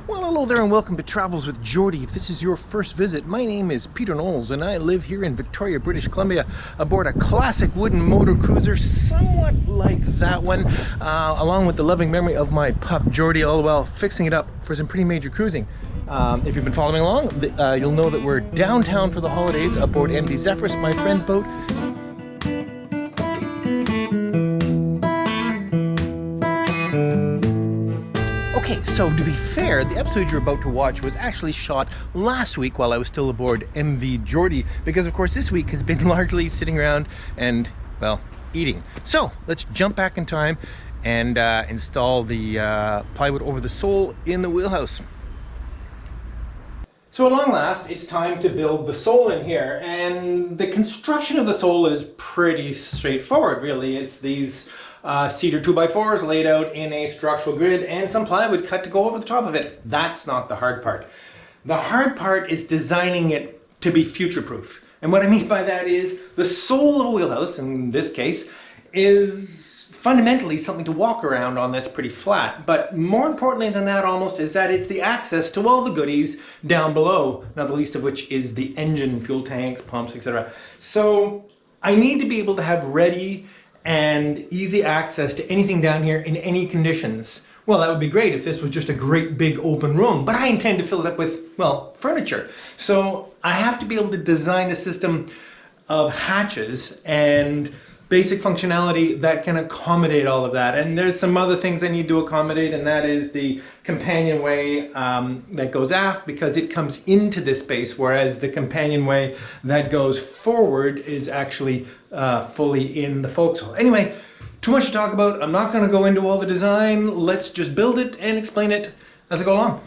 Well, hello there and welcome to Travels with Geordie. If this is your first visit, my name is Peter Knowles and I live here in Victoria, British Columbia aboard a classic wooden motor cruiser, somewhat like that one, along with the loving memory of my pup Geordie, all the while fixing it up for some pretty major cruising. If you've been following along, you'll know that we're downtown for the holidays aboard MV Zephyrus, my friend's boat. Okay, so to be fair, the episode you're about to watch was actually shot last week while I was still aboard MV Geordie, because of course this week has been largely sitting around and, well, eating. So let's jump back in time and install the plywood over the sole in the wheelhouse. So at long last, it's time to build the sole in here, and the construction of the sole is pretty straightforward, really. It's these cedar 2x4s laid out in a structural grid and some plywood cut to go over the top of it. That's not the hard part. The hard part is designing it to be future-proof. And what I mean by that is the sole of a wheelhouse, in this case, is fundamentally something to walk around on that's pretty flat. But more importantly than that almost is that it's the access to all the goodies down below, not the least of which is the engine, fuel tanks, pumps, etc. So I need to be able to have ready and easy access to anything down here in any conditions. Well, that would be great if this was just a great big open room, but I intend to fill it up with, well, furniture. So I have to be able to design a system of hatches and basic functionality that can accommodate all of that. And there's some other things I need to accommodate, and that is the companionway that goes aft, because it comes into this space, whereas the companionway that goes forward is actually fully in the forecastle. Anyway, too much to talk about. I'm not going to go into all the design. Let's just build it and explain it as I go along.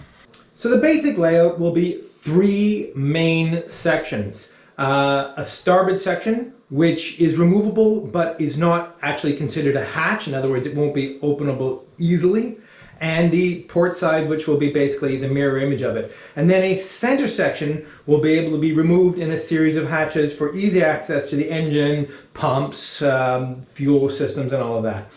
So the basic layout will be three main sections. A starboard section, which is removable but is not actually considered a hatch. In other words, it won't be openable easily. And the port side, which will be basically the mirror image of it. And then a center section will be able to be removed in a series of hatches for easy access to the engine, pumps, fuel systems, and all of that.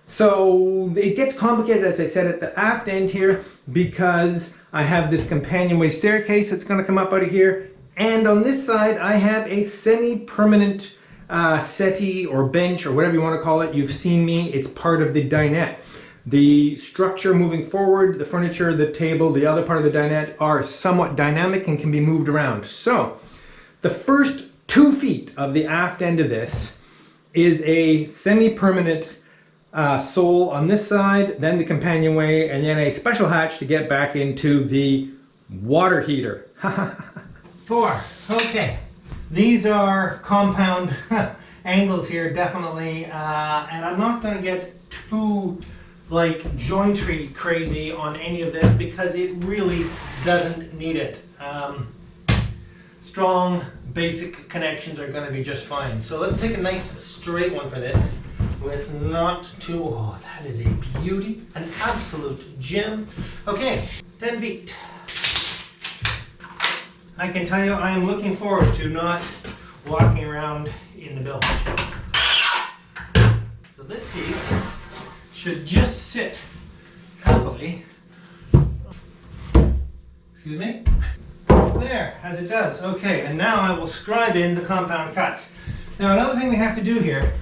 So it gets complicated, as I said, at the aft end here, because I have this companionway staircase that's going to come up out of here. And on this side, I have a semi-permanent settee or bench or whatever you want to call it. You've seen me. It's part of the dinette. The structure moving forward, the furniture, the table, the other part of the dinette are somewhat dynamic and can be moved around. So the first 2 feet of the aft end of this is a semi-permanent sole on this side, then the companionway, and then a special hatch to get back into the water heater. 4. Okay. These are compound angles here, definitely, and I'm not going to get too jointry crazy on any of this because it really doesn't need it. Strong basic connections are going to be just fine. So let's take a nice straight one for this with not too, oh, that is a beauty, an absolute gem. Okay, 10 feet. I can tell you I am looking forward to not walking around in the bilge. So this piece should just sit happily, excuse me, there, as it does. Okay, and now I will scribe in the compound cuts. Now another thing we have to do here,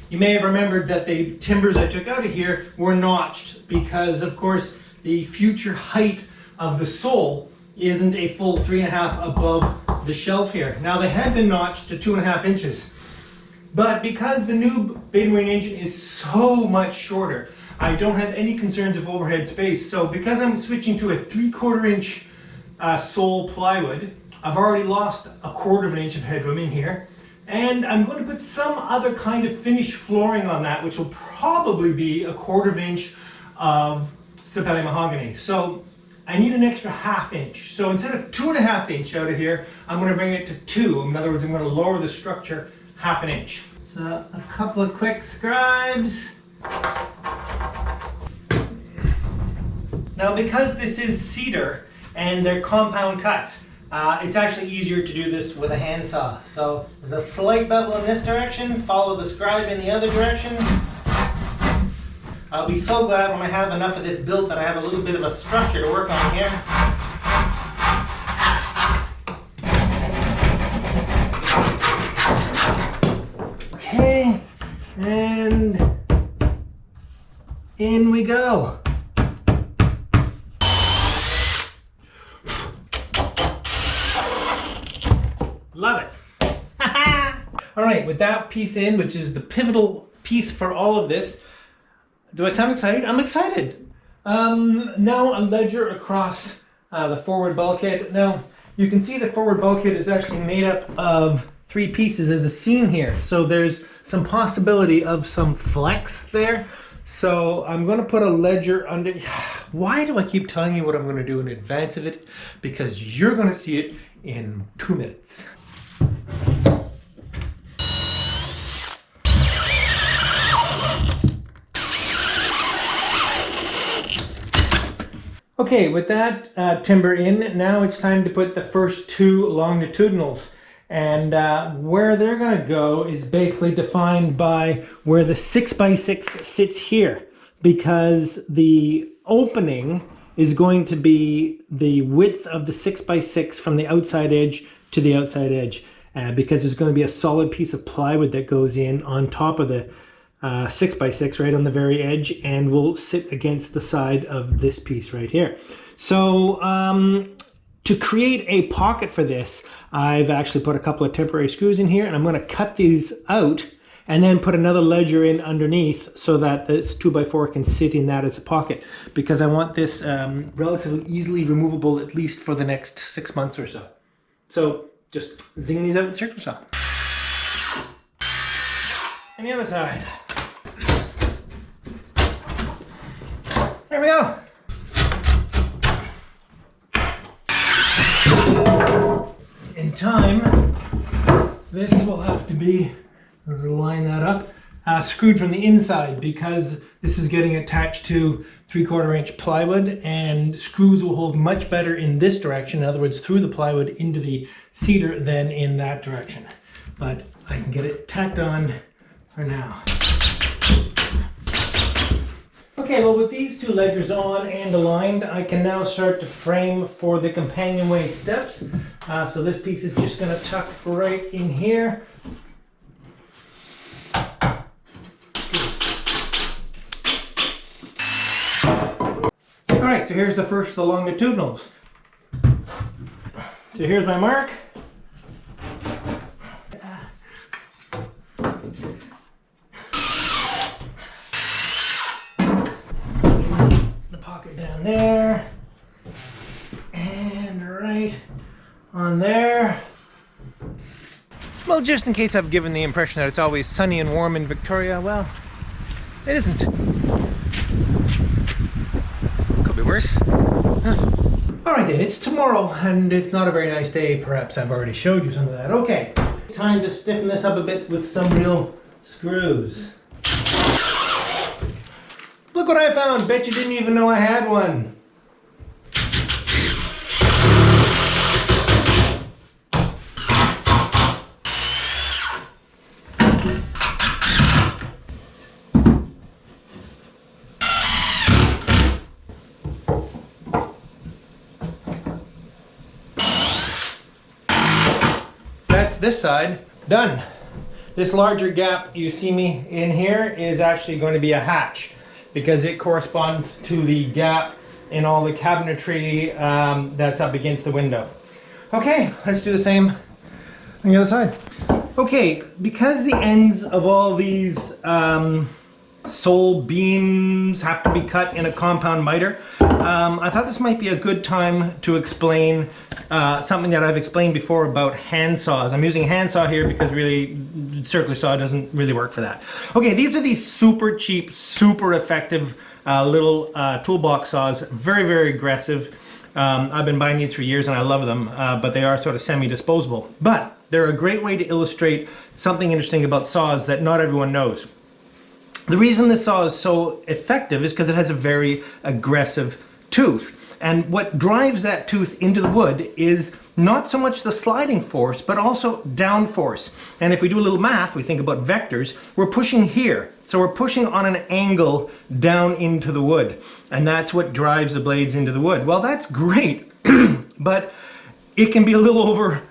you may have remembered that the timbers I took out of here were notched because, of course, the future height of the sole isn't a full 3.5 above the shelf here. Now they had been notched to 2.5 inches, but because the new Bay Marine engine is so much shorter, I don't have any concerns of overhead space. So because I'm switching to a 3/4 inch sole plywood, I've already lost 1/4 inch of headroom in here, and I'm going to put some other kind of finished flooring on that, which will probably be 1/4 inch of sapele mahogany. So I need an extra 1/2 inch. So instead of 2.5 inch out of here, I'm going to bring it to 2. In other words, I'm going to lower the structure 1/2 inch. So a couple of quick scribes. Now because this is cedar and they're compound cuts, it's actually easier to do this with a handsaw. So there's a slight bevel in this direction, follow the scribe in the other direction. I'll be so glad when I have enough of this built that I have a little bit of a structure to work on here. Okay, and in we go. Love it. All right, with that piece in, which is the pivotal piece for all of this, do I sound excited? I'm excited. Now a ledger across the forward bulkhead. Now, you can see the forward bulkhead is actually made up of 3 pieces. There's a seam here, so there's some possibility of some flex there. So I'm going to put a ledger under. Why do I keep telling you what I'm going to do in advance of it? Because you're going to see it in 2 minutes. Okay, with that timber in, now it's time to put the first 2 longitudinals. And where they're going to go is basically defined by where the 6x6 sits here, because the opening is going to be the width of the 6x6 from the outside edge to the outside edge, because there's going to be a solid piece of plywood that goes in on top of the 6x6 right on the very edge, and will sit against the side of this piece right here. So to create a pocket for this, I've actually put a couple of temporary screws in here, and I'm going to cut these out and then put another ledger in underneath so that this 2x4 can sit in that as a pocket, because I want this relatively easily removable, at least for the next 6 months or so. So just zing these out with circle saw. And the other side. There we go. In time, this will have to be, let's line that up, screwed from the inside, because this is getting attached to 3/4 inch plywood, and screws will hold much better in this direction, in other words through the plywood into the cedar, than in that direction. But I can get it tacked on for now. Okay, well, with these 2 ledgers on and aligned, I can now start to frame for the companionway steps. So this piece is just going to tuck right in here. All right, so here's the first of the longitudinals. So here's my mark. Down there, and right on there. Well, just in case I've given the impression that it's always sunny and warm in Victoria, well, it isn't. Could be worse. Huh. All right then, it's tomorrow, and it's not a very nice day. Perhaps I've already showed you some of that. Okay, time to stiffen this up a bit with some real screws. Look what I found! Bet you didn't even know I had one. That's this side done. This larger gap you see me in here is actually going to be a hatch, because it corresponds to the gap in all the cabinetry that's up against the window. Okay, let's do the same on the other side. Okay, because the ends of all these sole beams have to be cut in a compound miter, I thought this might be a good time to explain something that I've explained before about hand saws. I'm using a hand saw here because really circular saw doesn't really work for that. Okay, these are these super cheap, super effective little toolbox saws. Very, very aggressive. I've been buying these for years and I love them, but they are sort of semi-disposable. But they're a great way to illustrate something interesting about saws that not everyone knows. The reason this saw is so effective is because it has a very aggressive tooth. And what drives that tooth into the wood is not so much the sliding force, but also down force. And if we do a little math, we think about vectors, we're pushing here. So we're pushing on an angle down into the wood. And that's what drives the blades into the wood. Well, that's great, but it can be a little over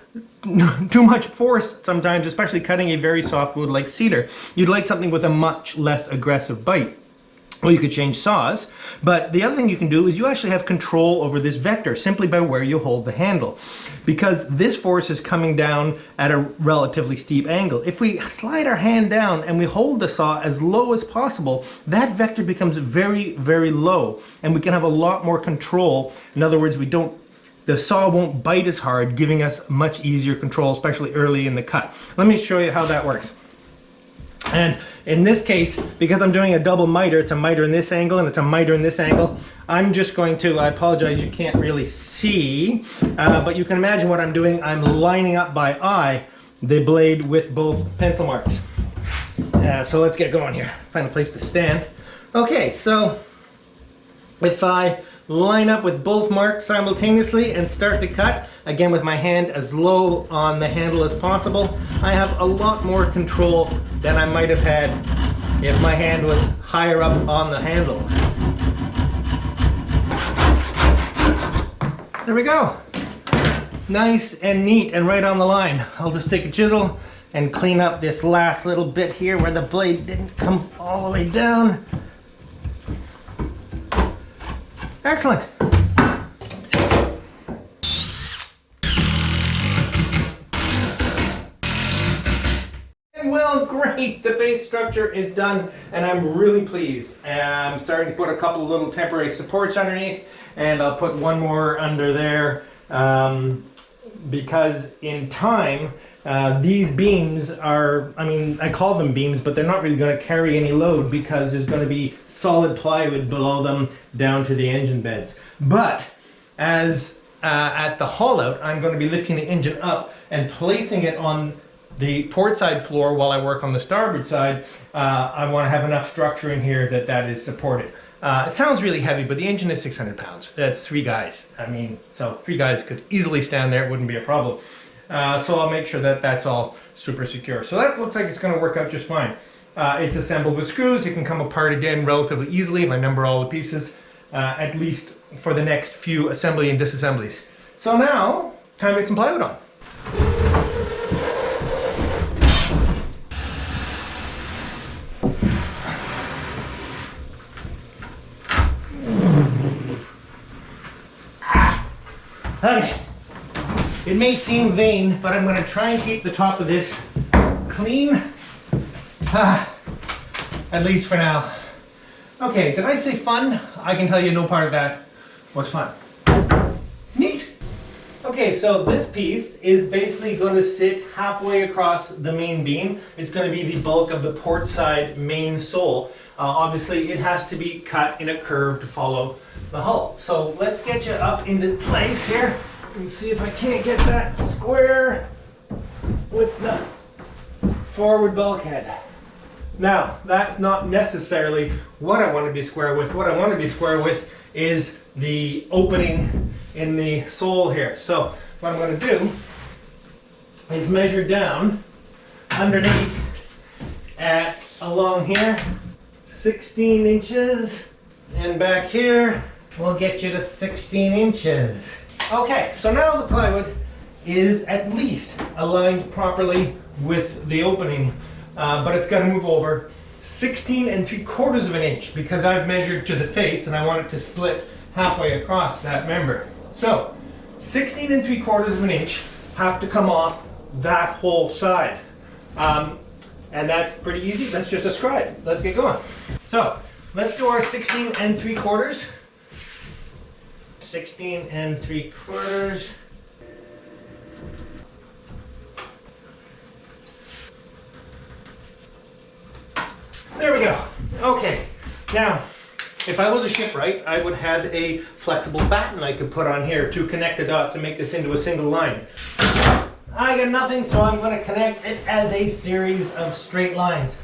too much force sometimes, especially cutting a very soft wood like cedar. You'd like something with a much less aggressive bite. Well, you could change saws, but the other thing you can do is you actually have control over this vector simply by where you hold the handle, because this force is coming down at a relatively steep angle. If we slide our hand down and we hold the saw as low as possible, that vector becomes very, very low, and we can have a lot more control. In other words, the saw won't bite as hard, giving us much easier control, especially early in the cut. Let me show you how that works. And in this case, because I'm doing a double miter, it's a miter in this angle and it's a miter in this angle, I'm just going to, I apologize, you can't really see, but you can imagine what I'm doing. I'm lining up by eye the blade with both pencil marks. So let's get going here. Find a place to stand. Okay, so if I line up with both marks simultaneously and start to cut, again with my hand as low on the handle as possible, I have a lot more control than I might have had if my hand was higher up on the handle. There we go. Nice and neat and right on the line. I'll just take a chisel and clean up this last little bit here where the blade didn't come all the way down. Excellent. Well, great. The base structure is done and I'm really pleased. I'm starting to put a couple of little temporary supports underneath, and I'll put one more under there because in time these beams are, I call them beams, but they're not really going to carry any load because there's going to be solid plywood below them down to the engine beds. But as at the haul out, I'm going to be lifting the engine up and placing it on the port side floor while I work on the starboard side. I want to have enough structure in here that is supported. It sounds really heavy, but the engine is 600 pounds. That's 3 guys. So 3 guys could easily stand there. It wouldn't be a problem. So I'll make sure that that's all super secure. So that looks like it's going to work out just fine. It's assembled with screws. It can come apart again relatively easily if I number all the pieces, at least for the next few assembly and disassemblies. So now, time to get some plywood on. Okay. It may seem vain, but I'm going to try and keep the top of this clean, at least for now. Okay, did I say fun? I can tell you no part of that was fun. Neat. Okay, so this piece is basically going to sit halfway across the main beam. It's going to be the bulk of the port side main sole. Obviously, it has to be cut in a curve to follow the hull. So let's get you up into place here and see if I can't get that square with the forward bulkhead. Now, that's not necessarily what I want to be square with. What I want to be square with is the opening in the sole here. So what I'm going to do is measure down underneath at along here 16 inches, and back here we'll get you to 16 inches. Okay, so now the plywood is at least aligned properly with the opening, but it's got to move over 16 3/4 of an inch because I've measured to the face and I want it to split halfway across that member. So 16 3/4 of an inch have to come off that whole side. And that's pretty easy. That's just a scribe. Let's get going. So let's do our 16 3/4. 16 3/4. There we go. Okay. Now, if I was a shipwright, I would have a flexible batten I could put on here to connect the dots and make this into a single line. I got nothing, so I'm going to connect it as a series of straight lines.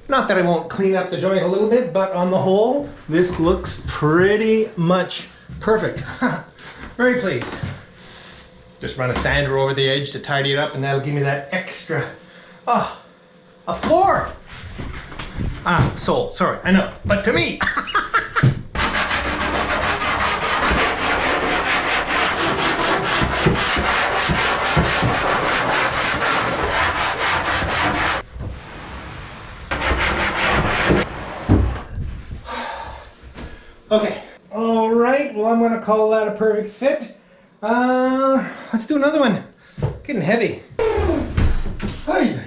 Not that I won't clean up the joint a little bit, but on the whole, this looks pretty much perfect. Very pleased. Just run a sander over the edge to tidy it up, and that'll give me that extra, a floor. Sole, sorry, I know, but to me. Okay, all right, well, I'm gonna call that a perfect fit. Let's do another one. Getting heavy. Hey.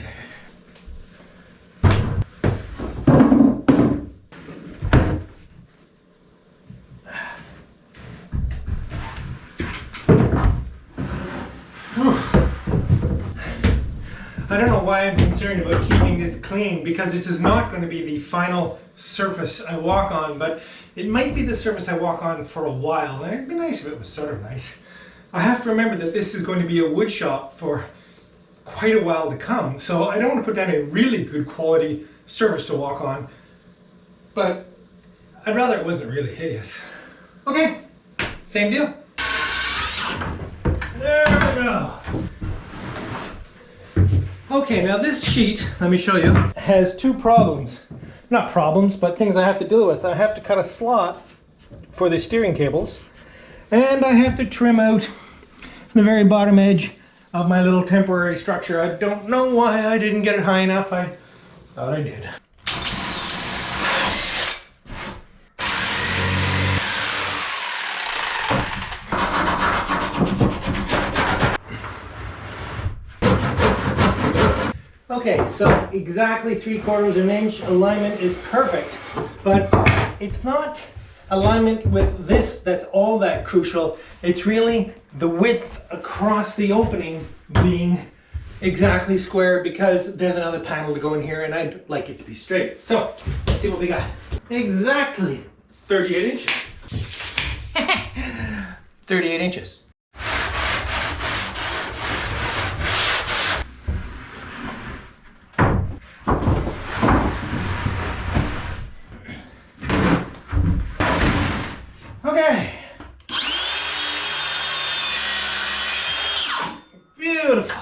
I don't know why I'm concerned about keeping this clean, because this is not going to be the final surface I walk on, but it might be the surface I walk on for a while, and it'd be nice if it was sort of nice. I have to remember that this is going to be a wood shop for quite a while to come, so I don't want to put down a really good quality surface to walk on, but I'd rather it wasn't really hideous. Okay, same deal. There we go. Okay, now this sheet, let me show you, has two problems. Not problems, but things I have to deal with. I have to cut a slot for the steering cables, and I have to trim out the very bottom edge of my little temporary structure. I don't know why I didn't get it high enough. I thought I did. Okay, so exactly 3/4 of an inch alignment is perfect, but it's not alignment with this that's all that crucial. It's really the width across the opening being exactly square, because there's another panel to go in here and I'd like it to be straight. So let's see what we got. Exactly 38 inches. 38 inches. Okay. Beautiful.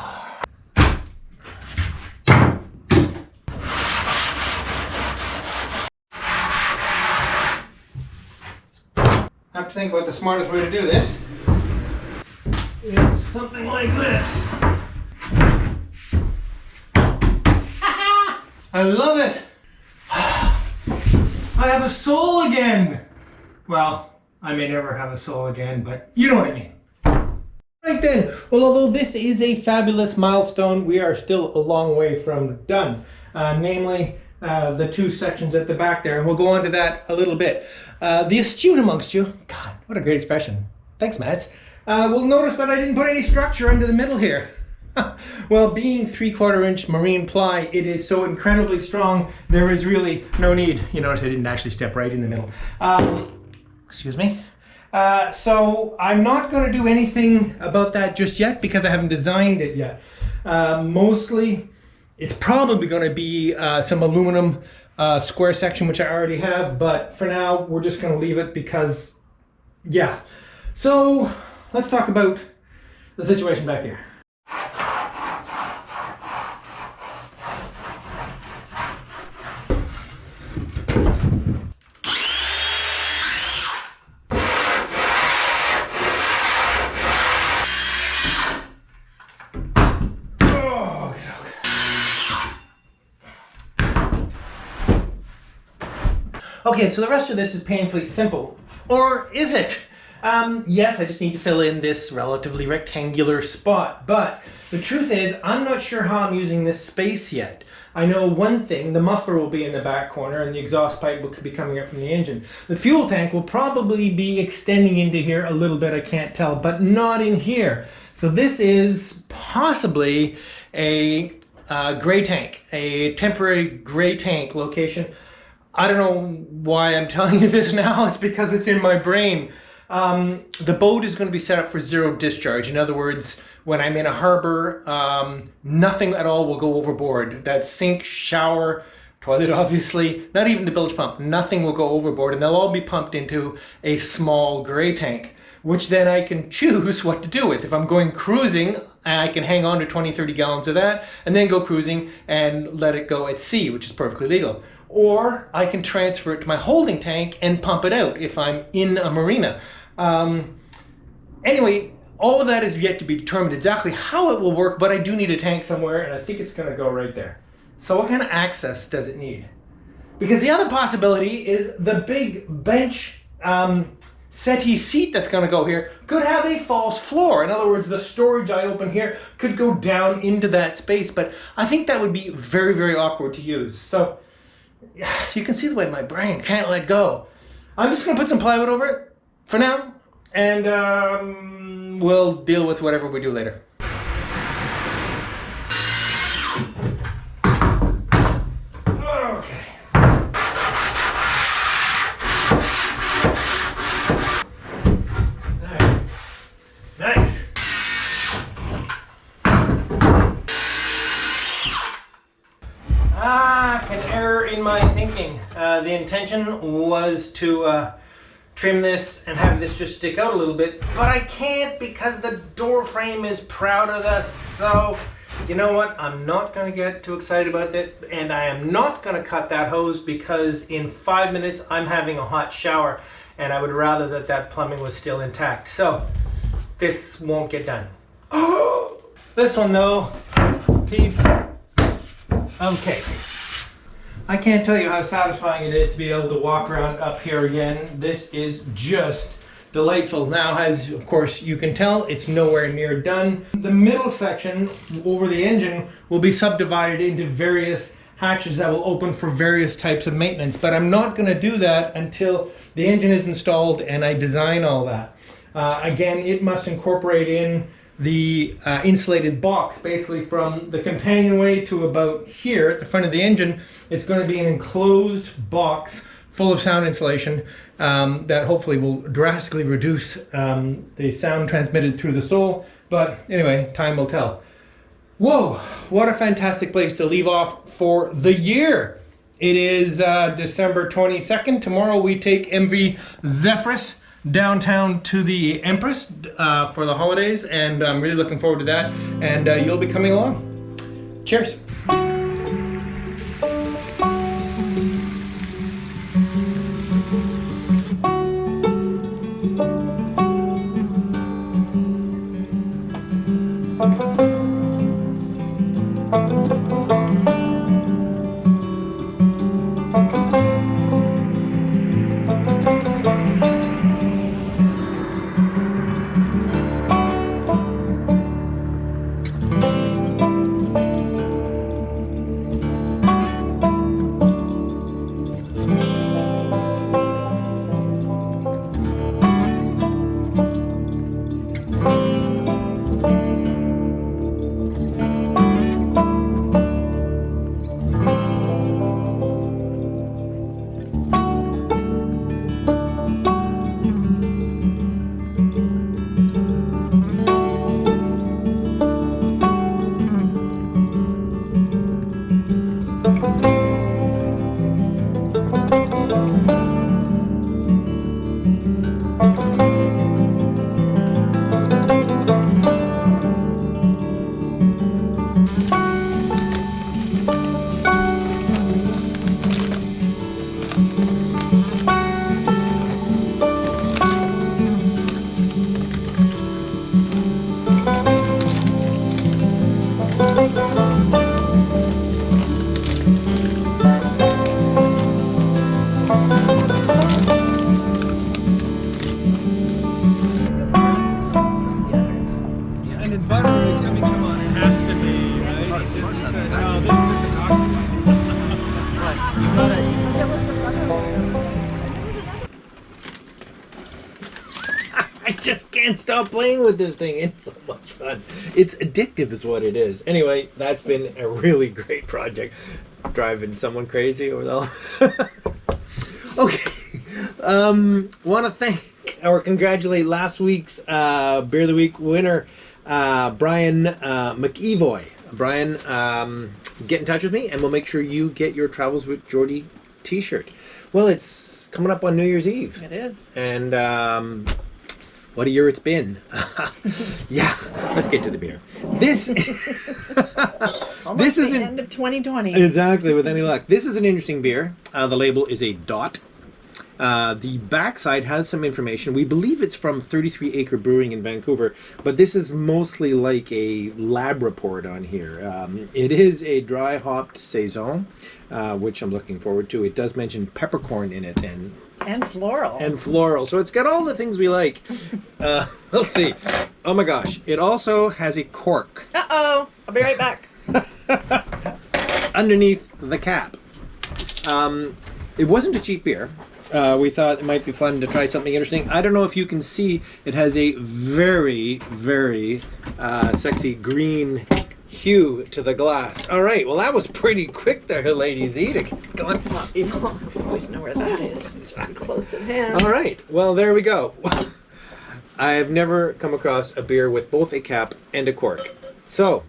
I have to think about the smartest way to do this. It's something like this. I love it. I have a sole again. Well, I may never have a sole again, but you know what I mean. Right then, well, although this is a fabulous milestone, we are still a long way from done. Namely, the two sections at the back there, and we'll go on to that a little bit. The astute amongst you, God, what a great expression. Thanks, Mads. Will notice that I didn't put any structure under the middle here. Well, being 3/4 inch marine ply, it is so incredibly strong, there is really no need. You notice I didn't actually step right in the middle. Excuse me. So I'm not going to do anything about that just yet, because I haven't designed it yet. Mostly, it's probably going to be some aluminum square section, which I already have, but for now, we're just going to leave it because, yeah. So let's talk about the situation back here. Okay, so the rest of this is painfully simple. Or is it? Yes, I just need to fill in this relatively rectangular spot, but the truth is, I'm not sure how I'm using this space yet. I know one thing, the muffler will be in the back corner and the exhaust pipe will be coming up from the engine. The fuel tank will probably be extending into here a little bit, I can't tell, but not in here. So this is possibly a gray tank, a temporary gray tank location. I don't know why I'm telling you this now, it's because it's in my brain. The boat is going to be set up for zero discharge. In other words, when I'm in a harbor, nothing at all will go overboard. That sink, shower, toilet, obviously, not even the bilge pump, nothing will go overboard, and they'll all be pumped into a small gray tank, which then I can choose what to do with. If I'm going cruising, I can hang on to 20, 30 gallons of that and then go cruising and let it go at sea, which is perfectly legal. Or I can transfer it to my holding tank and pump it out if I'm in a marina. Anyway, all of that is yet to be determined exactly how it will work, but I do need a tank somewhere, and I think it's gonna go right there. So what kind of access does it need? Because the other possibility is the big bench settee seat that's going to go here could have a false floor. In other words, the storage I open here could go down into that space, but I think that would be very, very awkward to use. So you can see the way my brain can't let go. I'm just going to put some plywood over it for now, and we'll deal with whatever we do later. The intention was to trim this and have this just stick out a little bit, but I can't because the door frame is proud of us. So you know what, I'm not going to get too excited about it, and I am not going to cut that hose because in 5 minutes I'm having a hot shower and I would rather that that plumbing was still intact. So this won't get done. This one though, piece. Okay. I can't tell you how satisfying it is to be able to walk around up here again. This is just delightful. Now, as of course you can tell, it's nowhere near done. The middle section over the engine will be subdivided into various hatches that will open for various types of maintenance, but I'm not going to do that until the engine is installed and I design all that. Again, it must incorporate in the insulated box, basically from the companionway to about here at the front of the engine. It's going to be an enclosed box full of sound insulation that hopefully will drastically reduce the sound transmitted through the sole. But anyway, time will tell. Whoa, what a fantastic place to leave off for the year. It is December 22nd. Tomorrow we take MV Zephyrus downtown to the Empress for the holidays, and I'm really looking forward to that, and you'll be coming along. Cheers. I just can't stop playing with this thing. It's so much fun. It's addictive is what it is. Anyway, that's been a really great project. Driving someone crazy over there. Okay. Want to thank or congratulate last week's Beer of the Week winner, Brian McEvoy. Brian, get in touch with me and we'll make sure you get your Travels with Geordie t-shirt. Well, it's coming up on New Year's Eve. It is. And what a year it's been. Yeah, let's get to the beer. This Almost is the end of 2020. Exactly, with any luck. This is an interesting beer. The label is a dot. The backside has some information. We believe it's from 33 Acre Brewing in Vancouver, but this is mostly like a lab report on here. It is a dry hopped saison, which I'm looking forward to. It does mention peppercorn in it and floral. And floral. So it's got all the things we like. Let's see. Oh my gosh. It also has a cork. Uh-oh. I'll be right back. Underneath the cap. It wasn't a cheap beer. We thought it might be fun to try something interesting. I don't know if you can see, it has a very, very sexy green hue to the glass. All right, well that was pretty quick there, ladies. Eat it. Go on. Well, you always know where that is. It's pretty close at hand. All right, well there we go. I have never come across a beer with both a cap and a cork. So,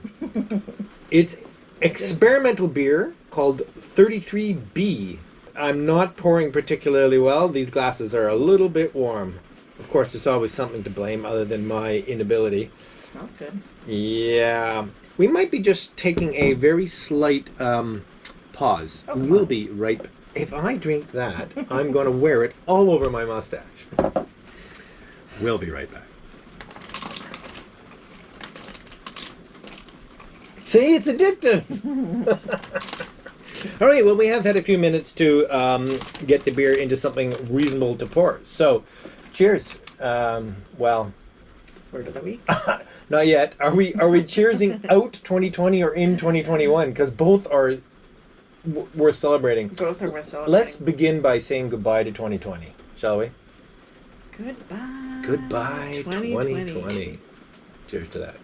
it's experimental beer called 33B. I'm not pouring particularly well. These glasses are a little bit warm. Of course, there's always something to blame other than my inability. Smells good. Yeah. We might be just taking a very slight pause. Oh, We'll be right back. If I drink that, I'm going to wear it all over my mustache. We'll be right back. See, it's addictive. All right, well, we have had a few minutes to get the beer into something reasonable to pour. So, cheers. Well, Word of the week. not yet. Are we cheersing out 2020 or in 2021? Because both are worth celebrating. Both are worth celebrating. Let's begin by saying goodbye to 2020, shall we? Goodbye. Goodbye 2020. Cheers to that.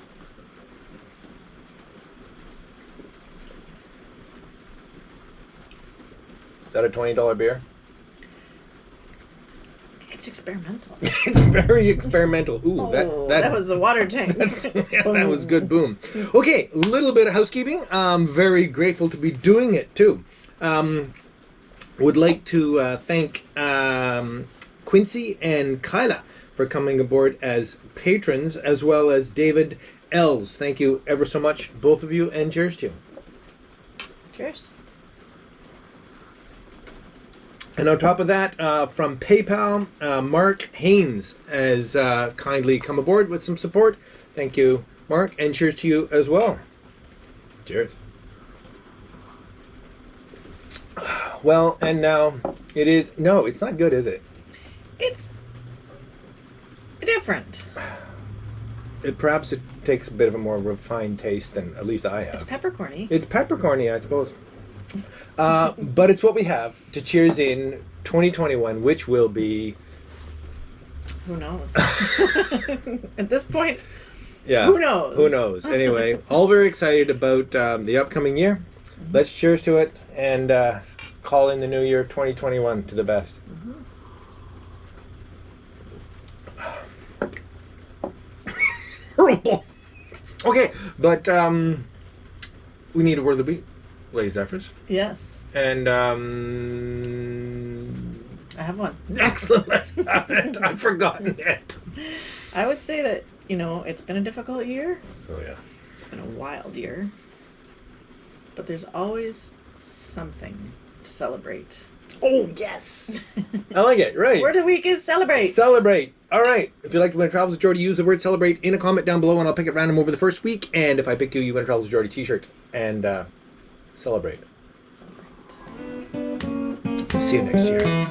Is that a $20 beer? It's experimental. It's very experimental. Ooh, Oh, that was the water tank. Yeah, that was good. Boom. Okay, a little bit of housekeeping. I'm very grateful to be doing it too. Would like to thank Quincy and Kyla for coming aboard as patrons, as well as David Els. Thank you ever so much, both of you, and cheers to you. Cheers. And on top of that, from PayPal, Mark Haynes has kindly come aboard with some support. Thank you, Mark, and cheers to you as well. Cheers. Well, and now it is... No, it's not good, is it? It's different. Perhaps it takes a bit of a more refined taste than at least I have. It's peppercorny. It's peppercorny, I suppose. But it's what we have to cheers in 2021, which will be... Who knows? At this point, Yeah. who knows? Who knows? Anyway, all very excited about the upcoming year. Mm-hmm. Let's cheers to it and call in the new year 2021 to the best. Horrible. Okay, but we need a word of the week, ladies and gentlemen. Yes. And I have one. excellent. Let's have it. I've forgotten it. I would say that, it's been a difficult year. Oh yeah. It's been a wild year. But there's always something to celebrate. Oh yes. I like it. Right. Word of the week is celebrate. Celebrate. All right. If you'd like to win a Travels with Geordie, use the word celebrate in a comment down below, and I'll pick it random over the first week. And if I pick you, you win a Travels with Geordie t-shirt. And celebrate. See you next year.